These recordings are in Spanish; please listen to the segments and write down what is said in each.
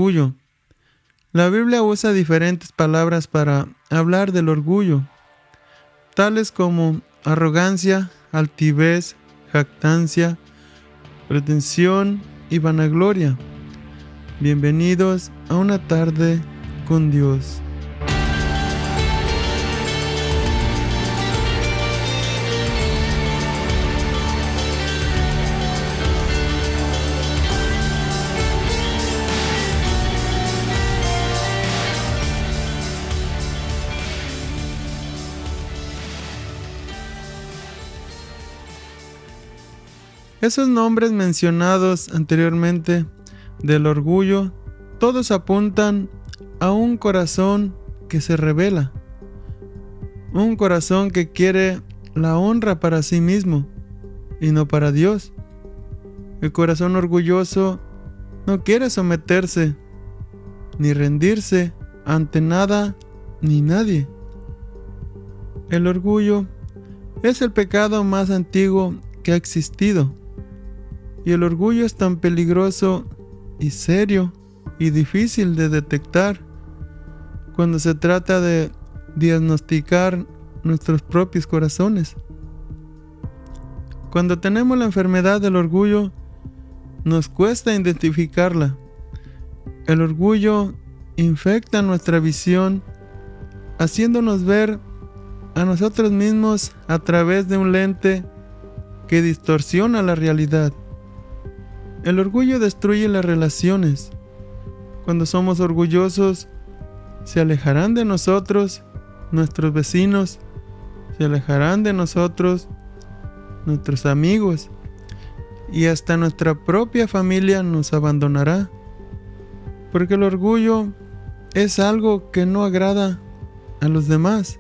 orgullo. La Biblia usa diferentes palabras para hablar del orgullo, tales como arrogancia, altivez, jactancia, pretensión y vanagloria. Bienvenidos a una tarde con Dios. Esos nombres mencionados anteriormente del orgullo, todos apuntan a un corazón que se rebela, un corazón que quiere la honra para sí mismo y no para Dios. El corazón orgulloso no quiere someterse ni rendirse ante nada ni nadie. El orgullo es el pecado más antiguo que ha existido. Y el orgullo es tan peligroso y serio y difícil de detectar cuando se trata de diagnosticar nuestros propios corazones. Cuando tenemos la enfermedad del orgullo, nos cuesta identificarla. El orgullo infecta nuestra visión, haciéndonos ver a nosotros mismos a través de un lente que distorsiona la realidad. El orgullo destruye las relaciones. Cuando somos orgullosos, se alejarán de nosotros nuestros vecinos, se alejarán de nosotros nuestros amigos, y hasta nuestra propia familia nos abandonará. Porque el orgullo es algo que no agrada a los demás,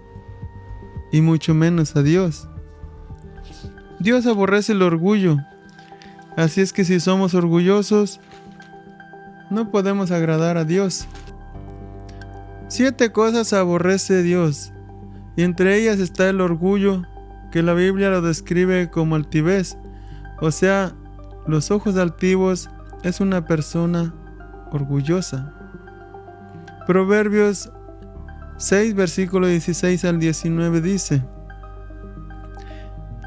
y mucho menos a Dios. Dios aborrece el orgullo. Así es que si somos orgullosos, no podemos agradar a Dios. 7 cosas aborrece Dios, y entre ellas está el orgullo, que la Biblia lo describe como altivez. O sea, los ojos altivos es una persona orgullosa. Proverbios 6, versículo 16 al 19 dice: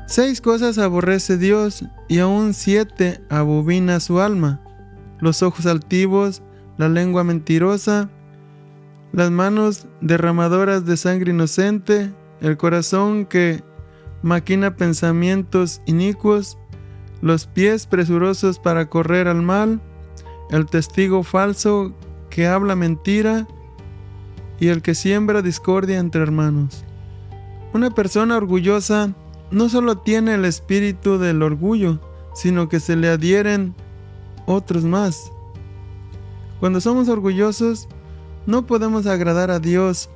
6 cosas aborrece Dios, y aún 7 abomina su alma: los ojos altivos, la lengua mentirosa, las manos derramadoras de sangre inocente, el corazón que maquina pensamientos inicuos, los pies presurosos para correr al mal, el testigo falso que habla mentira, y el que siembra discordia entre hermanos. Una persona orgullosa no solo tiene el espíritu del orgullo, sino que se le adhieren otros más. Cuando somos orgullosos, no podemos agradar a Dios.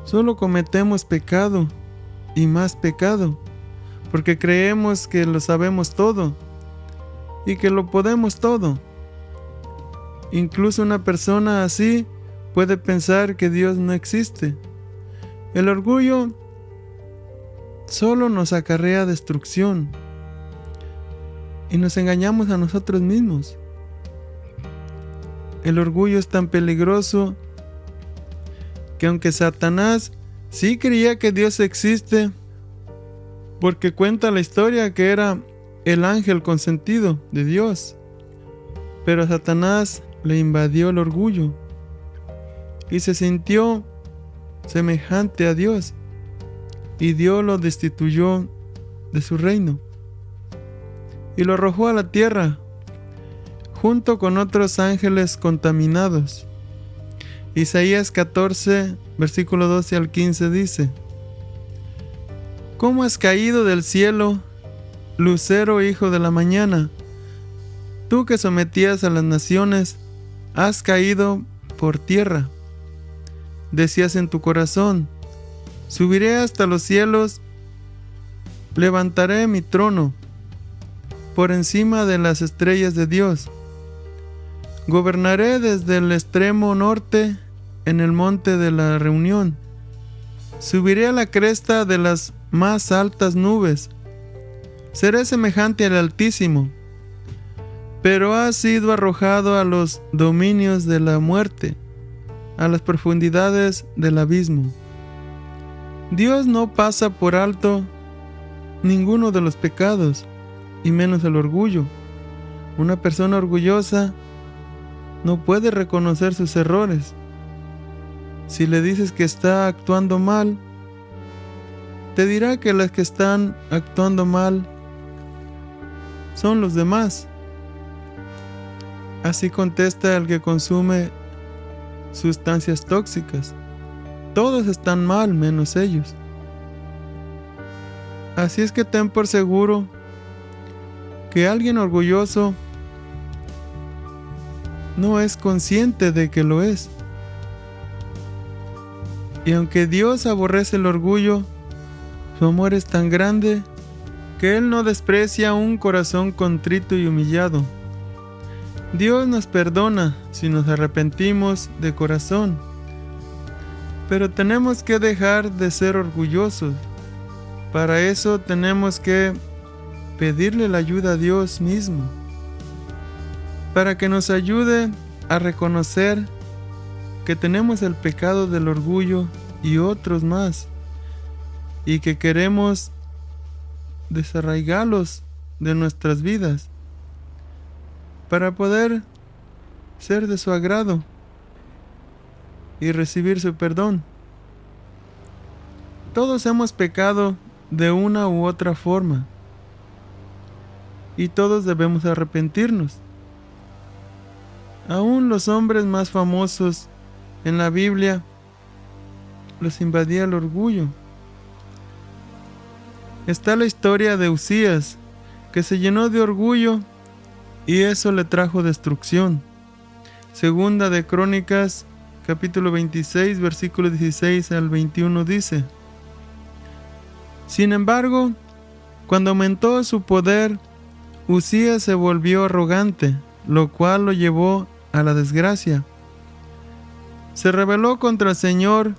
Solo cometemos pecado y más pecado, porque creemos que lo sabemos todo y que lo podemos todo. Incluso una persona así puede pensar que Dios no existe. El orgullo solo nos acarrea destrucción y nos engañamos a nosotros mismos. El orgullo es tan peligroso que aunque Satanás sí creía que Dios existe, porque cuenta la historia que era el ángel consentido de Dios, pero a Satanás le invadió el orgullo y se sintió semejante a Dios, y Dios lo destituyó de su reino y lo arrojó a la tierra junto con otros ángeles contaminados. Isaías 14, versículo 12 al 15 dice: ¿Cómo has caído del cielo, lucero hijo de la mañana? Tú que sometías a las naciones, has caído por tierra. Decías en tu corazón: subiré hasta los cielos, levantaré mi trono por encima de las estrellas de Dios. Gobernaré desde el extremo norte en el monte de la reunión. Subiré a la cresta de las más altas nubes. Seré semejante al Altísimo. pero has sido arrojado a los dominios de la muerte, a las profundidades del abismo. Dios no pasa por alto ninguno de los pecados, y menos el orgullo. Una persona orgullosa no puede reconocer sus errores. Si le dices que está actuando mal, te dirá que los que están actuando mal son los demás. Así contesta el que consume sustancias tóxicas. Todos están mal menos ellos. Así es que ten por seguro que alguien orgulloso no es consciente de que lo es. Y aunque Dios aborrece el orgullo, su amor es tan grande que Él no desprecia un corazón contrito y humillado. Dios nos perdona si nos arrepentimos de corazón, pero tenemos que dejar de ser orgullosos. Para eso tenemos que pedirle la ayuda a Dios mismo, para que nos ayude a reconocer que tenemos el pecado del orgullo y otros más, y que queremos desarraigarlos de nuestras vidas para poder ser de su agrado y recibir su perdón. Todos hemos pecado de una u otra forma y todos debemos arrepentirnos. Aún los hombres más famosos en la Biblia los invadía el orgullo. Está la historia de Usías, que se llenó de orgullo y eso le trajo destrucción. Segunda de Crónicas, capítulo 26, versículo 16 al 21 dice: Sin embargo, cuando aumentó su poder, Usías se volvió arrogante, lo cual lo llevó a la desgracia. Se rebeló contra el Señor,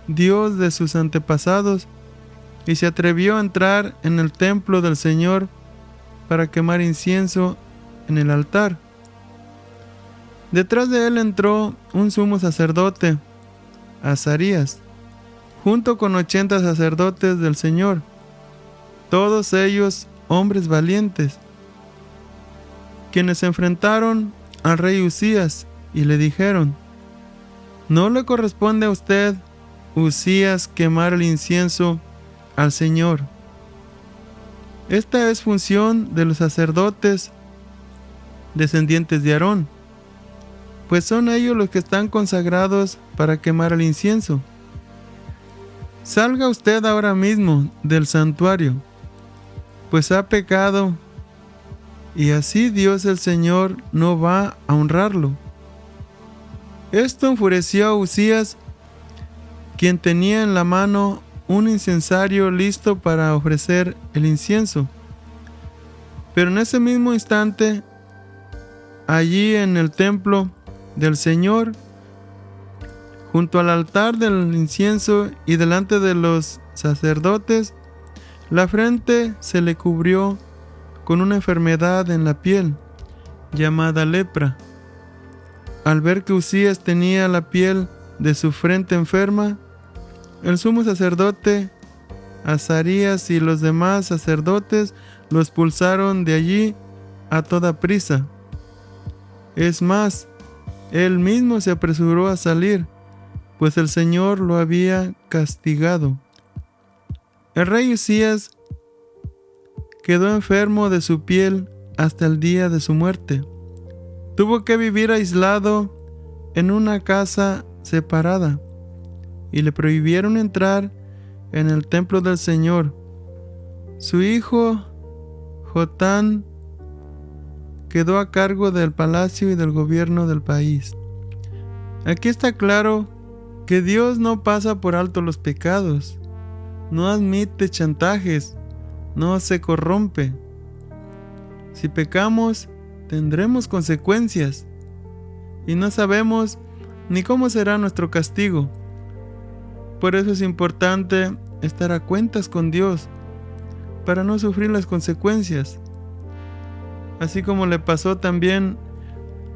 Dios de sus antepasados, y se atrevió a entrar en el templo del Señor para quemar incienso en el altar. Detrás de él entró un sumo sacerdote, Azarías, junto con 80 sacerdotes del Señor, todos ellos hombres valientes, quienes se enfrentaron al rey Usías y le dijeron: No le corresponde a usted, Usías, quemar el incienso al Señor. Esta es función de los sacerdotes descendientes de Aarón, pues son ellos los que están consagrados para quemar el incienso. Salga usted ahora mismo del santuario, pues ha pecado, y así Dios el Señor no va a honrarlo. Esto enfureció a Usías, quien tenía en la mano un incensario listo para ofrecer el incienso. Pero en ese mismo instante, allí en el templo del Señor, junto al altar del incienso y delante de los sacerdotes, la frente se le cubrió con una enfermedad en la piel, llamada lepra. Al ver que Usías tenía la piel de su frente enferma, el sumo sacerdote Azarías y los demás sacerdotes lo expulsaron de allí a toda prisa. Es más, él mismo se apresuró a salir, pues el Señor lo había castigado. El rey Usías quedó enfermo de su piel hasta el día de su muerte. Tuvo que vivir aislado en una casa separada y le prohibieron entrar en el templo del Señor. Su hijo Jotán quedó a cargo del palacio y del gobierno del país. Aquí está claro que Dios no pasa por alto los pecados, no admite chantajes, no se corrompe. Si pecamos, tendremos consecuencias y no sabemos ni cómo será nuestro castigo. Por eso es importante estar a cuentas con Dios para no sufrir las consecuencias. así como le pasó también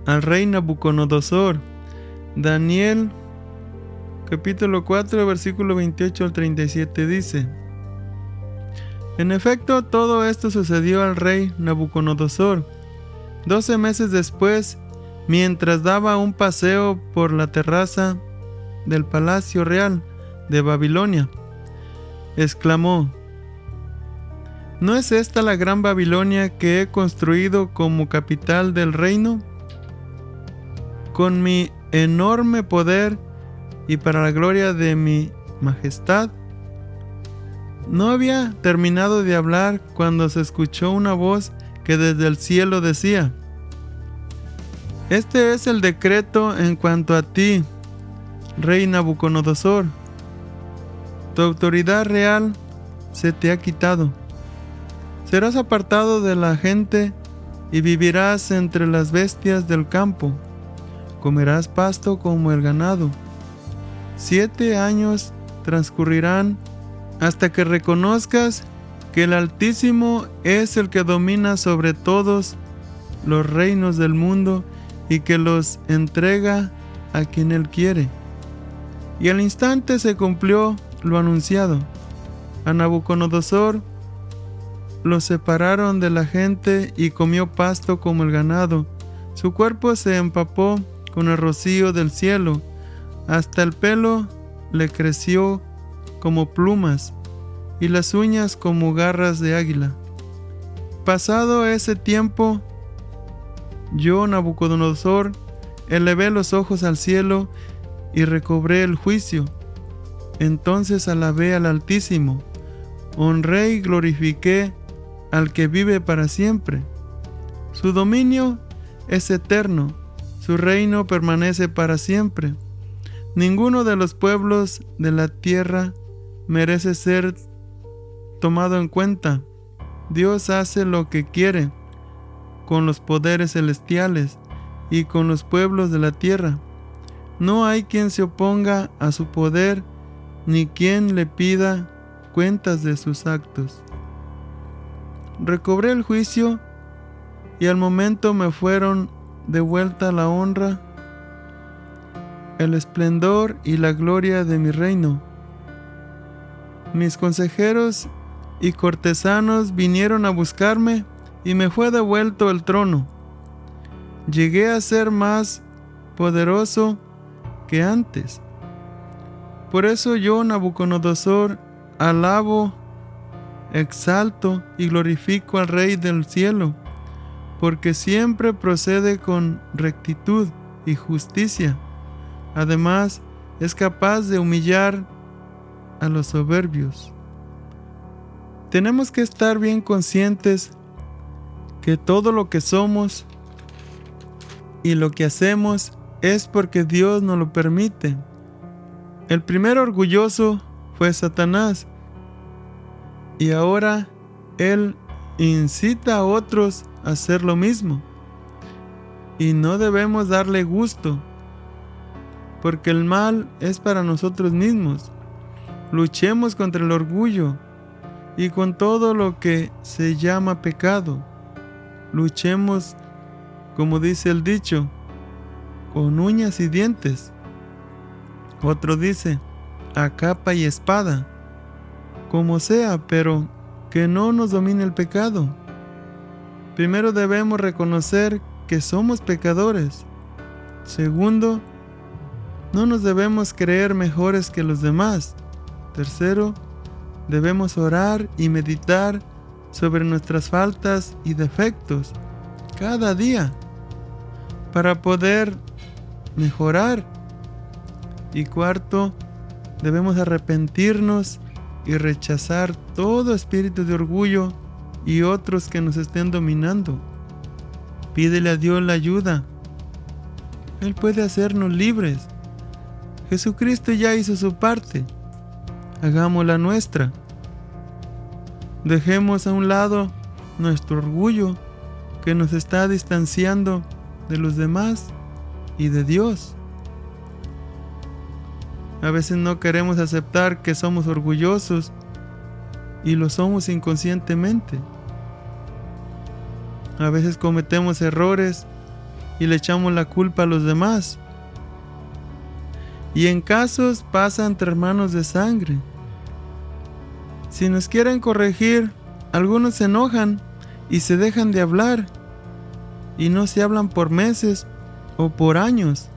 al rey Nabucodonosor. Daniel capítulo 4 versículo 28 al 37 dice: En efecto, todo esto sucedió al rey Nabucodonosor 12 meses después, mientras daba un paseo por la terraza del palacio real de Babilonia. Exclamó: ¿No es esta la gran Babilonia que he construido como capital del reino? Con mi enorme poder y para la gloria de mi majestad. No había terminado de hablar cuando se escuchó una voz que desde el cielo decía: Este es el decreto en cuanto a ti, rey Nabucodonosor. Tu autoridad real se te ha quitado. Serás apartado de la gente y vivirás entre las bestias del campo. Comerás pasto como el ganado. 7 años transcurrirán hasta que reconozcas que el Altísimo es el que domina sobre todos los reinos del mundo y que los entrega a quien Él quiere. Y al instante se cumplió lo anunciado. A Nabucodonosor lo separaron de la gente y comió pasto como el ganado. Su cuerpo se empapó con el rocío del cielo. Hasta el pelo le creció como plumas y las uñas como garras de águila. Pasado ese tiempo, yo, Nabucodonosor, elevé los ojos al cielo y recobré el juicio. Entonces alabé al Altísimo, honré y glorifiqué al que vive para siempre. Su dominio es eterno, su reino permanece para siempre. Ninguno de los pueblos de la tierra merece ser tomado en cuenta. Dios hace lo que quiere con los poderes celestiales y con los pueblos de la tierra. No hay quien se oponga a su poder ni quien le pida cuentas de sus actos. Recobré el juicio y al momento me fueron de vuelta la honra, el esplendor y la gloria de mi reino. Mis consejeros y cortesanos vinieron a buscarme y me fue devuelto el trono. Llegué a ser más poderoso que antes. Por eso yo, Nabucodonosor, alabo, exalto y glorifico al Rey del cielo, porque siempre procede con rectitud y justicia. Además, es capaz de humillar a los soberbios. Tenemos que estar bien conscientes que todo lo que somos y lo que hacemos es porque Dios nos lo permite. El primer orgulloso fue Satanás, y ahora él incita a otros a hacer lo mismo. Y no debemos darle gusto, porque el mal es para nosotros mismos. Luchemos contra el orgullo y con todo lo que se llama pecado. Luchemos, como dice el dicho, con uñas y dientes. Otro dice, a capa y espada. Como sea, pero que no nos domine el pecado. Primero debemos reconocer que somos pecadores. Segundo, no nos debemos creer mejores que los demás. Tercero, debemos orar y meditar sobre nuestras faltas y defectos cada día para poder mejorar. Y cuarto, debemos arrepentirnos y rechazar todo espíritu de orgullo y otros que nos estén dominando. Pídele a Dios la ayuda. Él puede hacernos libres. Jesucristo ya hizo su parte. Hagamos la nuestra. Dejemos a un lado nuestro orgullo que nos está distanciando de los demás y de Dios. A veces no queremos aceptar que somos orgullosos y lo somos inconscientemente. A veces cometemos errores y le echamos la culpa a los demás. Y en casos pasa entre hermanos de sangre. Si nos quieren corregir, algunos se enojan y se dejan de hablar. Y no se hablan por meses o por años.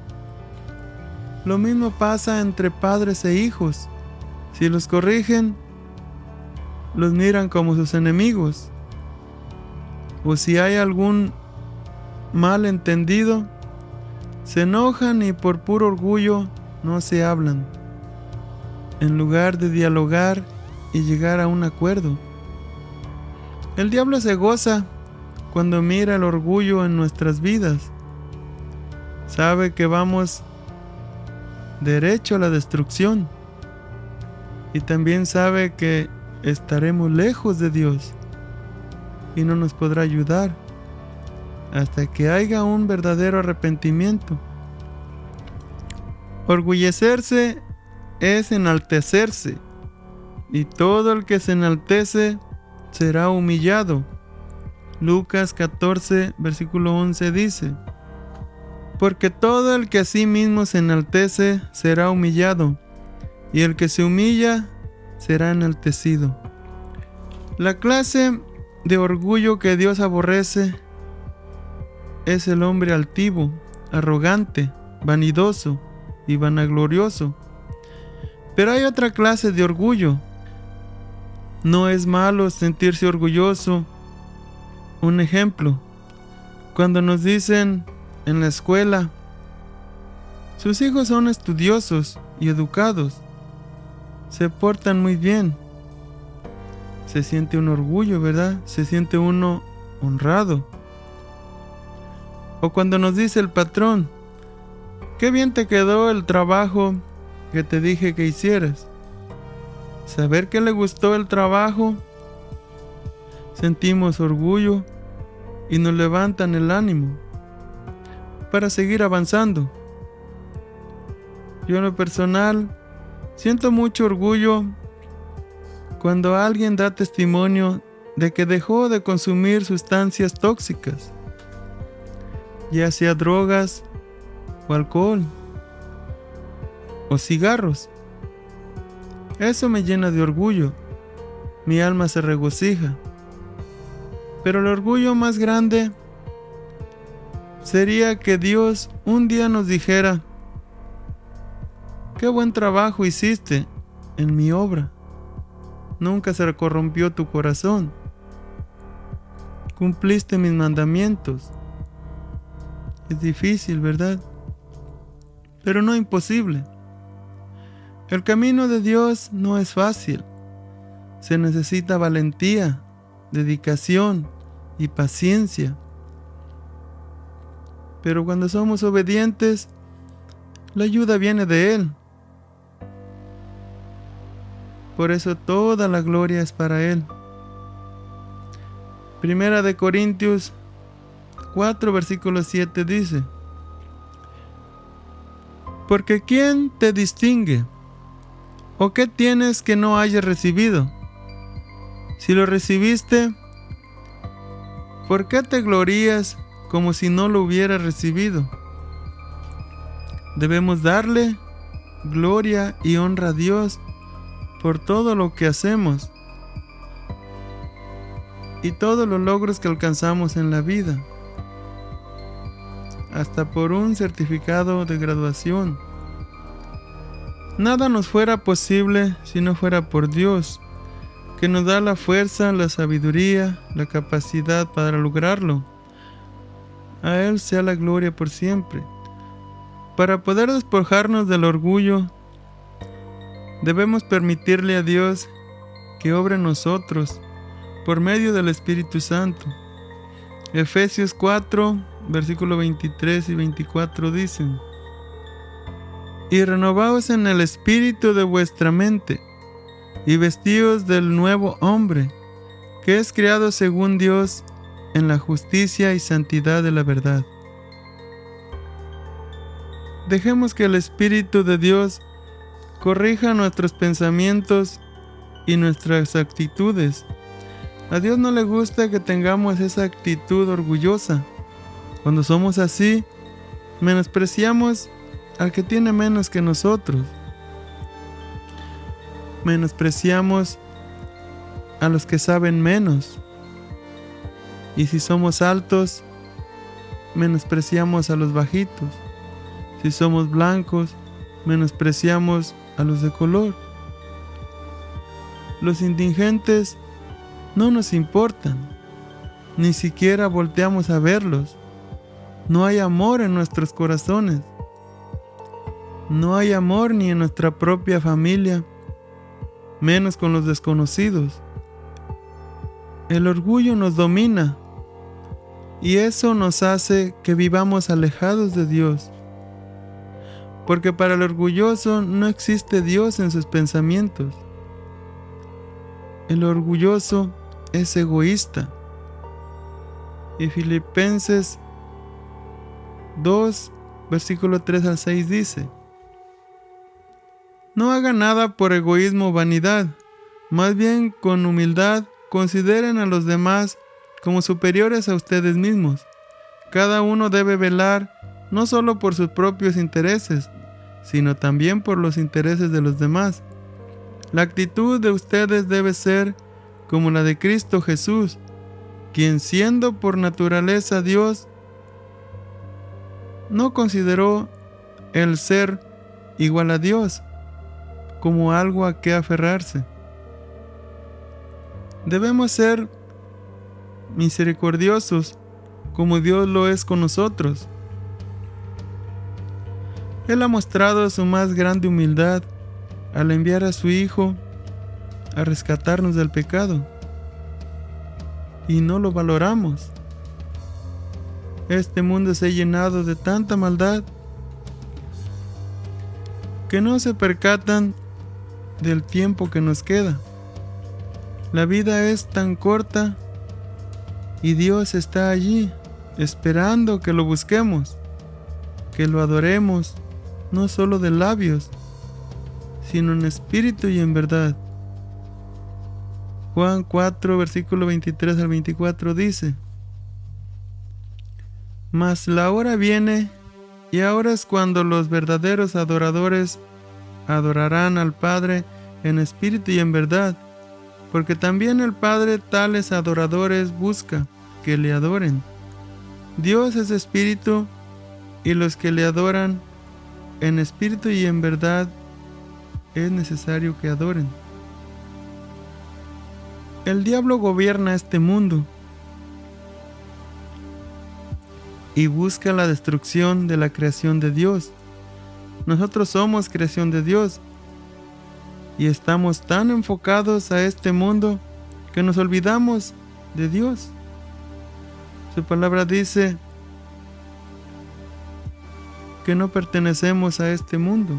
Lo mismo pasa entre padres e hijos. Si los corrigen, los miran como sus enemigos. O si hay algún malentendido, se enojan y por puro orgullo no se hablan, en lugar de dialogar y llegar a un acuerdo. El diablo se goza cuando mira el orgullo en nuestras vidas. Sabe que vamos derecho a la destrucción y también sabe que estaremos lejos de Dios y no nos podrá ayudar hasta que haya un verdadero arrepentimiento. Orgullecerse es enaltecerse, y todo el que se enaltece será humillado. Lucas 14, versículo 11 dice: porque todo el que a sí mismo se enaltece será humillado, y el que se humilla será enaltecido. La clase de orgullo que Dios aborrece es el hombre altivo, arrogante, vanidoso y vanaglorioso. Pero hay otra clase de orgullo. No es malo sentirse orgulloso. Un ejemplo, cuando nos dicen en la escuela, sus hijos son estudiosos y educados, se portan muy bien. Se siente un orgullo, ¿verdad? Se siente uno honrado. O cuando nos dice el patrón: qué bien te quedó el trabajo que te dije que hicieras. Saber que le gustó el trabajo, sentimos orgullo y nos levantan el ánimo para seguir avanzando. Yo en lo personal siento mucho orgullo cuando alguien da testimonio de que dejó de consumir sustancias tóxicas, ya sea drogas o alcohol o cigarros. Eso me llena de orgullo. Mi alma se regocija. Pero el orgullo más grande sería que Dios un día nos dijera: qué buen trabajo hiciste en mi obra. Nunca se corrompió tu corazón. Cumpliste mis mandamientos. Es difícil, ¿verdad? Pero no imposible. El camino de Dios no es fácil. Se necesita valentía, dedicación y paciencia. Pero cuando somos obedientes, la ayuda viene de Él. Por eso toda la gloria es para Él. Primera de Corintios 4, versículo 7 dice: porque ¿quién te distingue? ¿O qué tienes que no hayas recibido? Si lo recibiste, ¿por qué te glorías como si no lo hubieras recibido? Debemos darle gloria y honra a Dios por todo lo que hacemos y todos los logros que alcanzamos en la vida, hasta por un certificado de graduación. Nada nos fuera posible si no fuera por Dios, que nos da la fuerza, la sabiduría, la capacidad para lograrlo. A Él sea la gloria por siempre. Para poder despojarnos del orgullo, debemos permitirle a Dios que obre en nosotros por medio del Espíritu Santo. Efesios 4, versículos 23 y 24 dicen: y renovaos en el espíritu de vuestra mente, y vestíos del nuevo hombre, que es creado según Dios en la justicia y santidad de la verdad. Dejemos que el Espíritu de Dios corrija nuestros pensamientos y nuestras actitudes, A Dios no le gusta que tengamos esa actitud orgullosa. Cuando somos así, menospreciamos al que tiene menos que nosotros. Menospreciamos a los que saben menos. Y si somos altos, menospreciamos a los bajitos. Si somos blancos, menospreciamos a los de color. Los indigentes no nos importan, ni siquiera volteamos a verlos. No hay amor en nuestros corazones. No hay amor ni en nuestra propia familia, menos con los desconocidos. El orgullo nos domina y eso nos hace que vivamos alejados de Dios. Porque para el orgulloso no existe Dios en sus pensamientos. El orgulloso es egoísta. Y Filipenses 2, versículo 3 al 6 dice: No hagan nada por egoísmo o vanidad, más bien con humildad consideren a los demás como superiores a ustedes mismos. Cada uno debe velar no solo por sus propios intereses, sino también por los intereses de los demás. La actitud de ustedes debe ser como la de Cristo Jesús, quien siendo por naturaleza Dios, no consideró el ser igual a Dios como algo a que aferrarse. Debemos ser misericordiosos como Dios lo es con nosotros. Él ha mostrado su más grande humildad al enviar a su Hijo a rescatarnos del pecado. Y no lo valoramos. Este mundo se ha llenado de tanta maldad que no se percatan del tiempo que nos queda. La vida es tan corta y Dios está allí esperando que lo busquemos, que lo adoremos, no solo de labios, sino en espíritu y en verdad. Juan 4, versículo 23 al 24 dice: Mas la hora viene, y ahora es cuando los verdaderos adoradores adorarán al Padre en espíritu y en verdad, porque también el Padre tales adoradores busca que le adoren. Dios es espíritu, y los que le adoran en espíritu y en verdad es necesario que adoren. El diablo gobierna este mundo y busca la destrucción de la creación de Dios. Nosotros somos creación de Dios y estamos tan enfocados a este mundo que nos olvidamos de Dios. Su palabra dice que no pertenecemos a este mundo,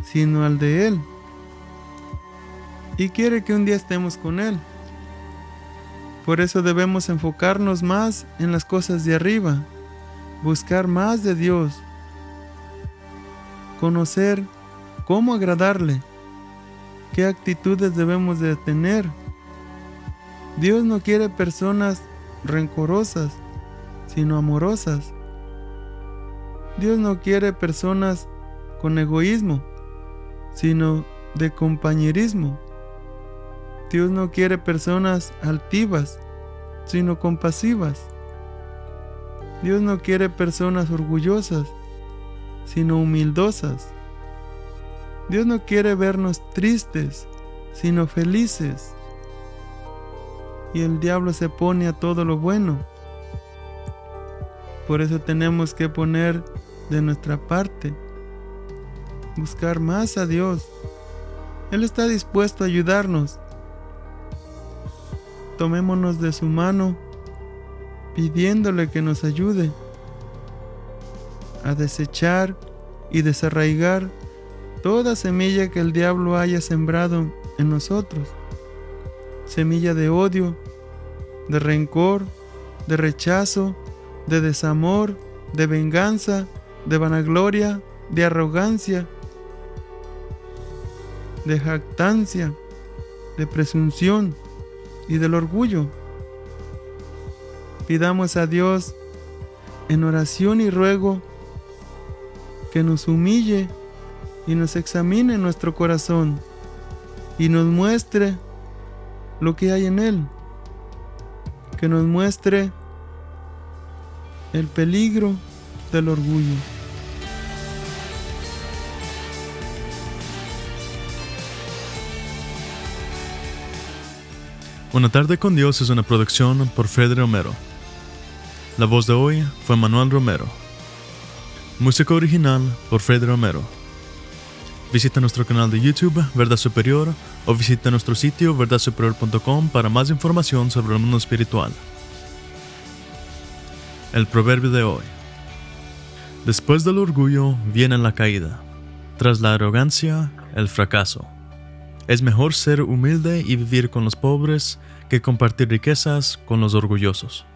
sino al de Él. Y quiere que un día estemos con Él. Por eso debemos enfocarnos más en las cosas de arriba, buscar más de Dios, conocer cómo agradarle, qué actitudes debemos de tener. Dios no quiere personas rencorosas, sino amorosas. Dios no quiere personas con egoísmo, sino de compañerismo. Dios no quiere personas altivas, sino compasivas. Dios no quiere personas orgullosas, sino humildosas. Dios no quiere vernos tristes, sino felices. Y el diablo se pone a todo lo bueno. Por eso tenemos que poner de nuestra parte, buscar más a Dios. Él está dispuesto a ayudarnos. Tomémonos de su mano, pidiéndole que nos ayude a desechar y desarraigar toda semilla que el diablo haya sembrado en nosotros. Semilla de odio, de rencor, de rechazo, de desamor, de venganza, de vanagloria, de arrogancia, de jactancia, de presunción y del orgullo. Pidamos a Dios en oración y ruego que nos humille y nos examine nuestro corazón y nos muestre lo que hay en él, que nos muestre el peligro del orgullo. Una tarde con Dios es una producción por Freddy Romero. La voz de hoy fue Manuel Romero. Música original por Freddy Romero. Visita nuestro canal de YouTube, Verdad Superior, o visita nuestro sitio verdadsuperior.com para más información sobre el mundo espiritual. El proverbio de hoy. Después del orgullo viene la caída. Tras la arrogancia, el fracaso. Es mejor ser humilde y vivir con los pobres que compartir riquezas con los orgullosos.